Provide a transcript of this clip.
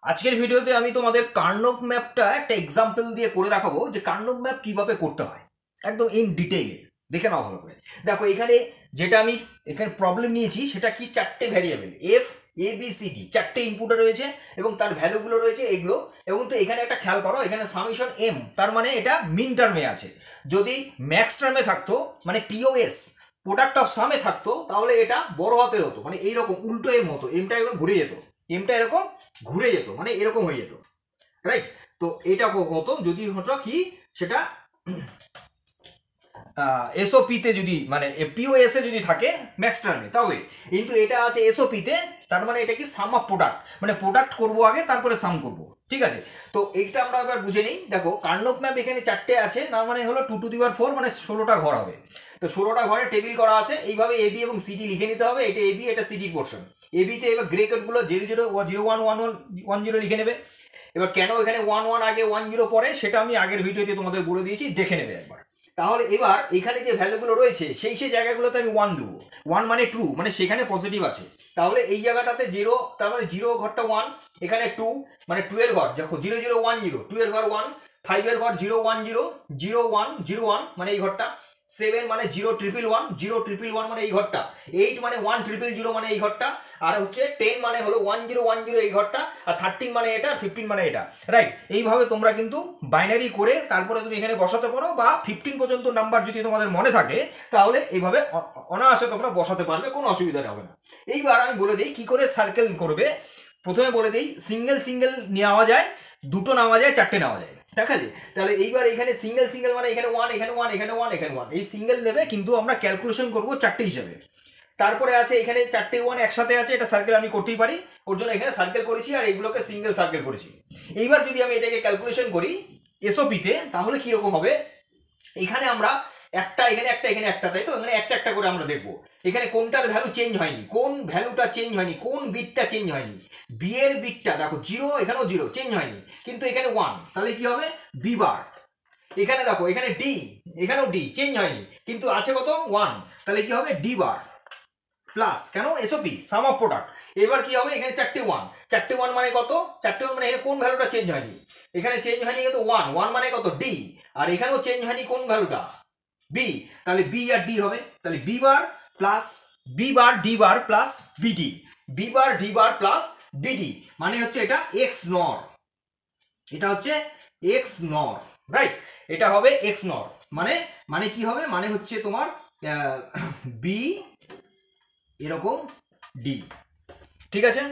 আজকের ভিডিওতে আমি তোমাদের কার্নভ ম্যাপটা একটা এক্সাম্পল দিয়ে করে দেখাবো যে কার্নভ ম্যাপ কিভাবে করতে হয় একদম ইন ডিটেইলে। দেখে নাও ভালো করে। দেখো এখানে যেটা আমি এখানে প্রবলেম নিয়েছি সেটা কি, চারটে variable F A B C D, চারটে ইনপুটে রয়েছে এবং তার ভ্যালুগুলো রয়েছে এগুলো। এবং তো এখানে একটা খেয়াল করো, এখানে সামেশন এম, তার মানে এটা মিন টার্মে আছে। যদি ম্যাক্স টার্মে থাকতো মানে পিওএস প্রোডাক্ট অফ সামে থাকতো তাহলে এটা বড় হাতের হতো, মানে এইরকম উল্টো এম হতো, এমটা এরকম ঘুরে যেত, এমটা এরকম ঘুরে যেত, মানে এরকম হয়ে যেত, রাইট? তো এটা হতো যদি হতো কি, সেটা এসওপিতে যদি মানে পিওএস এ যদি থাকে ম্যাক্স টার্মে তবে। কিন্তু এটা আছে এসওপিতে, তার মানে এটা কি সাম অফ প্রোডাক্ট, মানে প্রোডাক্ট করবো আগে তারপরে সাম করবো, ঠিক আছে? তো এইটা আমরা এবার বুঝে নিই। দেখো কার্নভ ম্যাপ এখানে চারটে আছে, তার মানে হলো 2⁴ মানে 16টা ঘর হবে। তো 16টা ঘরে টেবিল করা আছে, এইভাবে এবি এবং সিডি লিখে নিতে হবে। এটা এবি, এটা সিডির পোর্শন। এবিতে এবার গ্রে কোডগুলো 0 0 0 1 1 1 0 লিখে নেবে। এবার কেন এখানে 1 1 আগে 1 0 পরে সেটা আমি আগের ভিডিওতে তোমাদের বলে দিয়েছি, দেখে নেবে একবার। তাহলে এবার এখানে যে ভ্যালুগুলো রয়েছে সেই জায়গাগুলোতে আমি 1 দেবো। 1 মানে ট্রু, মানে সেখানে পজিটিভ আছে। তাহলে এই জায়গাটাতে 0, তার মানে 0 ঘরটা 1, এখানে 2 মানে 2 এর ঘর, দেখো 0 0 1 0, 2 এর ঘর 1, 5 এর ঘর 0 1 0 0 1 0 1 মানে এই ঘরটা, 7 মানে 0 1 1 1 0 1 1 মানে এই ঘরটা, 8 মানে 1 0 0 মানে এই ঘরটা, আর হচ্ছে 10 মানে হলো 1 0 1 0 এই ঘরটা, আর 13 মানে এটা, 15 মানে এটা, রাইট? এইভাবে তোমরা কিন্তু বাইনারি করে তারপরে তুমি এখানে বসাতে পারো, বা 15 পর্যন্ত নাম্বার যদি তোমাদের মনে থাকে তাহলে এইভাবে অনায়াসে তোমরা বসাতে পারবে, কোনো অসুবিধা হবে না। এইবার আমি বলে দিই কি করে সার্কেল করবে। প্রথমে বলে দিই সিঙ্গেল সিঙ্গেল নেওয়া যায়, দুটো নেওয়া যায়, চারটে নেওয়া যায়, ঠিক আছে? তাহলে এইবার এখানে সিঙ্গেল সিঙ্গেল মানে এখানে 1 এখানে 1 এখানে 1 এখানে 1, এই সিঙ্গেল নেবে, কিন্তু আমরা ক্যালকুলেশন করবো চারটে হিসাবে। তারপরে আছে এখানে চারটে 1 একসাথে আছে, এটা সার্কেল আমি করতেই পারি, ওর জন্য এখানে সার্কেল করেছি আর এইগুলোকে সিঙ্গেল সার্কেল করেছি। এইবার যদি আমি এটাকে ক্যালকুলেশন করি এসওপিতে তাহলে কিরকম হবে, এখানে আমরা একটা এখানে একটা এখানে একটা, তাই তো? এখানে একটা একটা করে আমরা দেখবো এখানে কোনটার ভ্যালু চেঞ্জ হয়নি, কোন ভ্যালুটা চেঞ্জ হয়নি, কোন বিটটা চেঞ্জ হয়নি। বি এর বিটটা দেখো 0, এখানেও 0 চেঞ্জ হয়নি, কিন্তু এখানে 1, তাহলে কি হবে বি বার। এখানে দেখো এখানে ডি, এখানেও ডি চেঞ্জ হয়নি, কিন্তু আছে কত 1, তাহলে কি হবে ডি বার প্লাস, কেন এসওপি সাম অফ প্রোডাক্ট। এবার কি হবে এখানে চারটে 1, চারটে 1 মানে কত, চারটে 1 মানে এখানে কোন ভ্যালুটা চেঞ্জ হয়নি, এখানে চেঞ্জ হয়নি কিন্তু 1 1 মানে কত ডি, আর এখানেও চেঞ্জ হয়নি কোন ভ্যালুটা বি, তাহলে বি আর ডি হবে। তাহলে B bar plus B bar D bar plus B D, B bar D bar plus B D মানে হচ্ছে এটা এক্স নর, এটা হচ্ছে এক্স নর, রাইট? এটা হবে এক্স নর, মানে মানে কি হবে, মানে হচ্ছে তোমার বি এরকম ডি, ঠিক আছে?